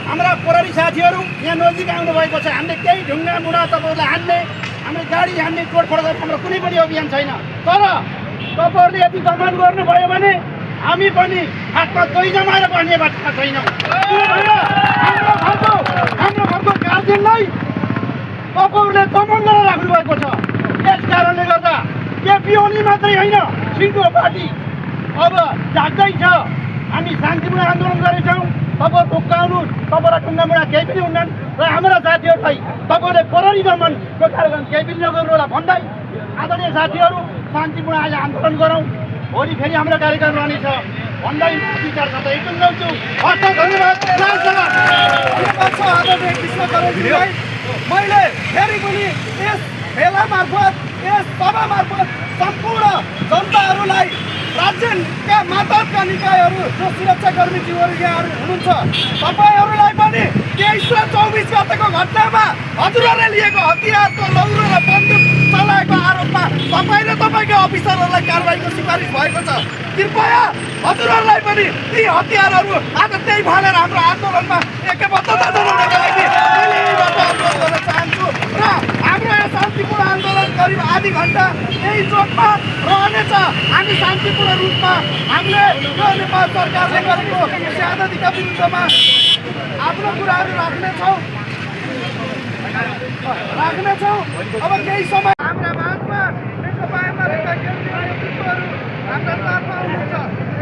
हाम्रा प्रहरी साथीहरू यहाँ नजिक आउनुभएको छ। हामीले केही ढुङ्गा मुढा तपाईँहरूलाई हान्ने, हामीले गाडी हान्ने, तोडफोड गर्ने हाम्रो कुनै पनि अभियान छैन। तर तपाईँहरूले यदि दमन गर्नुभयो भने हामी पनि हातमा दही जमाएर बढ्ने बाटोमा छैनौँ। हाम्रो घरको गार्जेनलाई तपाईँहरूले दमन गरेर राख्नुभएको छ। यस कारणले गर्दा केपी ओली मात्रै होइन, सिङ्गो पार्टी अब जाग्दै छ। हामी शान्तिपूर्ण आन्दोलन गरेछौँ। तपाईँ ढुक्काउनुहोस्, तपाईँलाई ढुङ्गामुढा केही पनि हुन्नन् र हाम्रा साथीहरूलाई तपाईँले प्रहरी दमनको कार्यक्रम केही पनि नगर्नु होला भन्दै आदरणीय साथीहरू शान्तिपूर्ण आज आन्दोलन गरौँ। भोलि फेरि हाम्रो कार्यक्रम रहनेछ भन्दै विचार साथै टुङ्गाउँछु। हस्, धन्यवाद। आदरणीय कृष्ण करेलजीलाई मैले फेरि पनि यस भेला मार्फत, यस सभा मार्फत सम्पूर्ण जनताहरूलाई, राज्यका मातहतका निकायहरू जो सुरक्षाकर्मी जीवहरू यहाँहरू हुनुहुन्छ, तपाईँहरूलाई पनि 23 र 24 गतेको घटनामा हजुरहरूले लिएको हतियारको लौरो र बन्दुक चलाएको आरोपमा तपाईँ र तपाईँका अफिसरहरूलाई कारबाहीको सिफारिस भएको छ। कृपया हजुरहरूलाई पनि ती हतियारहरू आज त्यही फालेर हाम्रो आन्दोलनमा एकबद्धता जनाउनका लागि मैले यहीँबाट अनुरोध गर्न चाहन्छु र हाम्रो यो शान्तिपूर्ण आन्दोलन करिब आधी घन्टा यही चोकमा रहनेछ। हामी शान्तिपूर्ण रूपमा हामीले यो नेपाल सरकारले गरेको ज्यादतीका विरुद्धमा आफ्नो कुराहरू राख्नेछौँ। अब केही समय हाम्रा माझमा नेकपा एमालेका केन्द्रीय नेतृत्वहरू हाम्रा साथमा हुनुहुन्छ।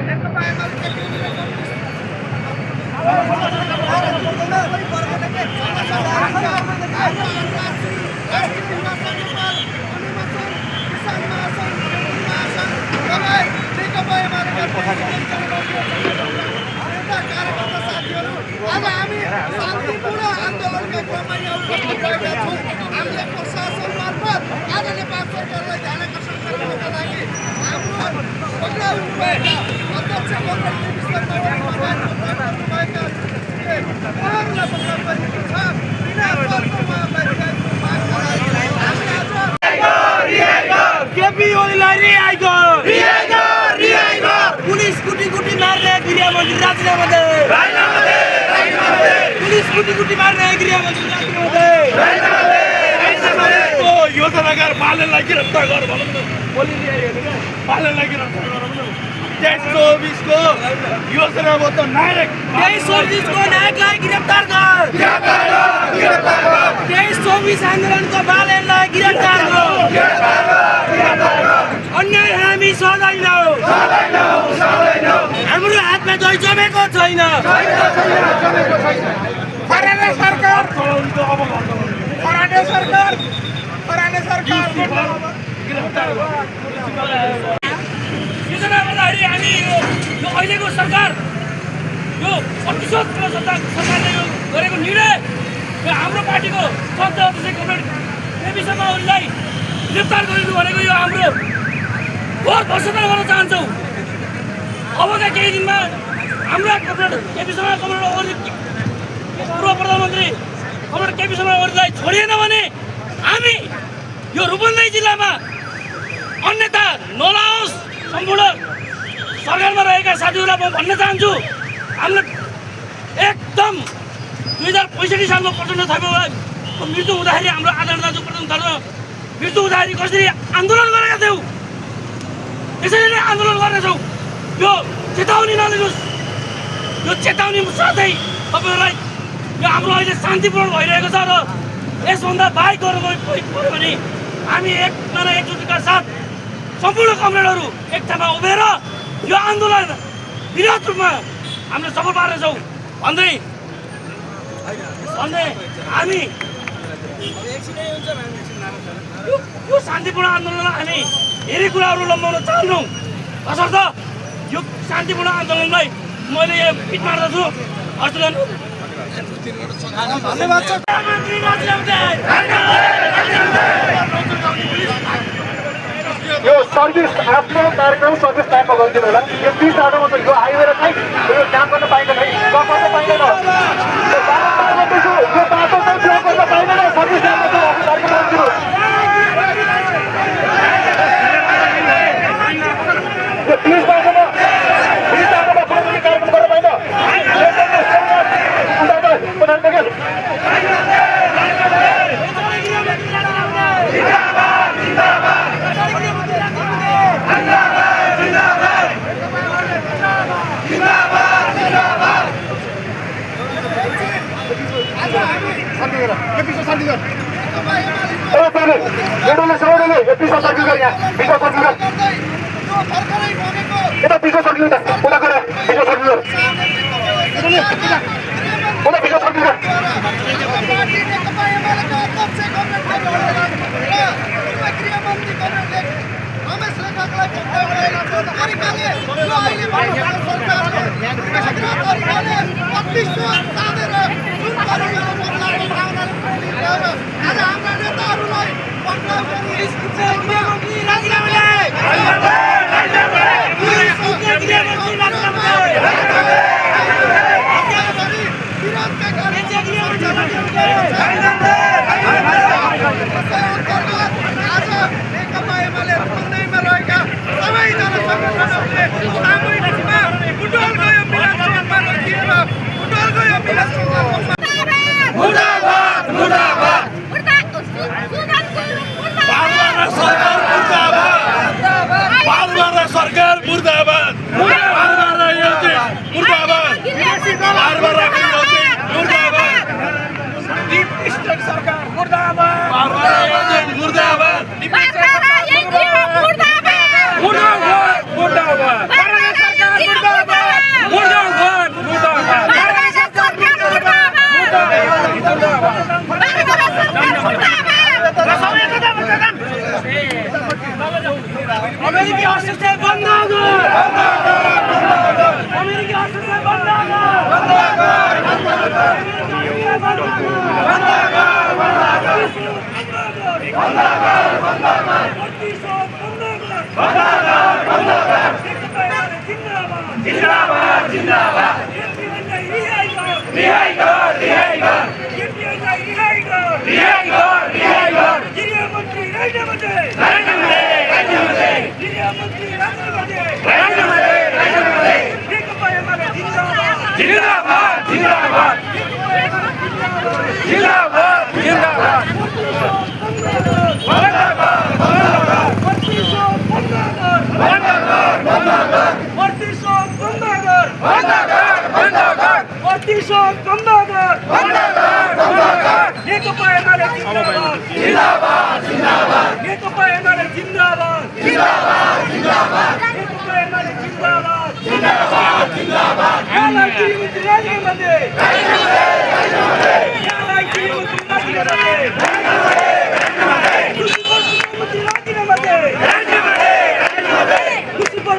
नेकपा एमालेका केन्द्रीय आज हामी शान्तिपूर्ण आन्दोलनका क्रममा यहाँ उपस्थित भएका छौँ। हामीले प्रशासन मार्फत आज नेपाल सरकारलाई ध्यान आकर्षण गर्नका लागि हाम्रो पक्राउ हुनुभएका अध्यक्ष मण्डलको विषयमा उहाँहरूलाई पक्राउ गरिएको छ। बिना शर्तमा उहाँहरूलाई रिहाईको माग केपी ओलीलाई पुलिस कुटी कुटी मार्ने गृहमन्त्री राजीनामा दे। पुलिस कुटी मार्ने गृहमन्त्री राजीनामा दे। योजनाकार बालनलाई गिरफ्तार गर भनौँ न। बालनलाई गिरफ्तार गर भनौँ। 23-24 को योजनाबद्ध नायक 23-24 को नायकलाई गिरफ्तार कर। 23-24 आन्दोलनको बालनलाई गिरफ्तार कर। अन्याय हामी सहदैनौँ। हाम्रो हातमा दही जमेको छैन। खराने सरकार योजना गर्दाखेरि हामी यो अहिलेको सरकार, यो 25 सरकारले यो गरेको निर्णय र हाम्रो पार्टीको संसद अध्यक्ष कमरेड केपी शर्मा ओलीलाई गिरफ्तार गरिनु भनेको यो हाम्रो घोर भ्रष्टाचार गर्न चाहन्छौँ। अबका केही दिनमा हाम्रा कमरेड केपी शर्मा ओली, पूर्व प्रधानमन्त्री कमरेड केपी शर्मा ओलीलाई छोडिएन भने हामी यो रूपन्देही जिल्लामा अन्यथा नलाओस्। सम्पूर्ण सरकारमा रहेका साथीहरूलाई म भन्न चाहन्छु, हामीले एकदम 2065 सालमा प्रचण्ड थापाको मृत्यु हुँदाखेरि हाम्रो आदरणीय दाजु प्रचण्ड थापा मृत्यु हुँदाखेरि कसरी आन्दोलन गरेका थियौँ, त्यसरी नै आन्दोलन गर्नेछौँ। यो चेतावनी नलिनुहोस्। यो चेतावनी साथै तपाईँहरूलाई यो हाम्रो अहिले शान्तिपूर्ण भइरहेको छ र यसभन्दा बाहेक गर्नु पऱ्यो भने हामी एकजुटका साथ सम्पूर्ण कमरेडहरू एक ठाउँमा उभिएर यो आन्दोलन विराट रूपमा हामीले सफल पार्नेछौँ भन्दै हामी यो शान्तिपूर्ण आन्दोलनलाई हामी धेरै कुराहरू लम्बाउन चाहन्नौँ। तसर्थ यो शान्तिपूर्ण आन्दोलनलाई मैले यो फिट मार्दछु। यो सर्भिस आफ्नो कार्यक्रम सर्भिस टाइममा गरिदिनु होला। यो 20 आटोमा त यो हाइवे र चाहिँ यो काम गर्न पाइँदैन, ब्लक गर्न पाइँदैन। यो बाटो चाहिँ ब्लक गर्न पाइँदैन, सर्भिस टाइममा चाहिँ आफ्नो कार्यक्रम गरिदिनु। यो 20 बाटोमा कुनै कार्यक्रम गर्न पाइँदैन। गर यो विश्व शान्ति गर एउटाले सबैले यो विश्व सर्किल गर यहाँ विश्व सर्किल गर यता विश्व सर्किल त उता गर विश्व सर्किल गर उता विश्व सर्किल गर सरकार मुर्दाबाद बारबारा योजना मुर्दाबाद बारबारा योजना मुर्दाबाद डीप स्टेट सरकार मुर्दाबाद बारबारा योजना मुर्दाबाद बारबारा योजना मुर्दाबाद मुर्दाबाद मुर्दाबाद बारबारा सरकार मुर्दाबाद मुर्दाबाद मुर्दाबाद बारबारा सरकार मुर्दाबाद बारबारा सरकार मुर्दाबाद अमेरिकी हस्तक्षेप बन्द गर अमेरिकी हस्तक्षेप बन्द जिंदाबाद जिंदाबाद रिहाई कर रिहाई कर रिहाई कर गृहमन्त्री नरेन्द्र मोदी गृहमन्त्री नरेन्द्र मोदी नेकपा एमाले जिंदाबाद जिंदाबाद जिंदाबाद जिंदाबाद नेकपा एमाले जिंदाबाद नेकपा एमाले जिंदाबाद नेकपा एमाले जिंदाबाद यहाँलाई गृहमन्त्री नरेन्द्र मोदी यहाँलाई गृहमन्त्री नरेन्द्र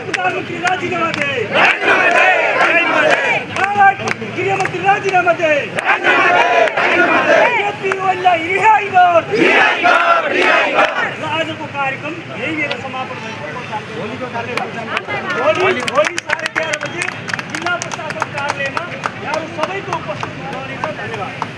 प्रधानमन्त्री राजीनामा दे गृहमन्त्री राजीनामा दे रिहाई गर आजको कार्यक्रम यही लिएर समापन भएको भोलि 11:30 बजे जिल्ला प्रशासन कार्यालयमा यहाँहरू सबैको उपस्थिति रहनेछ। धन्यवाद।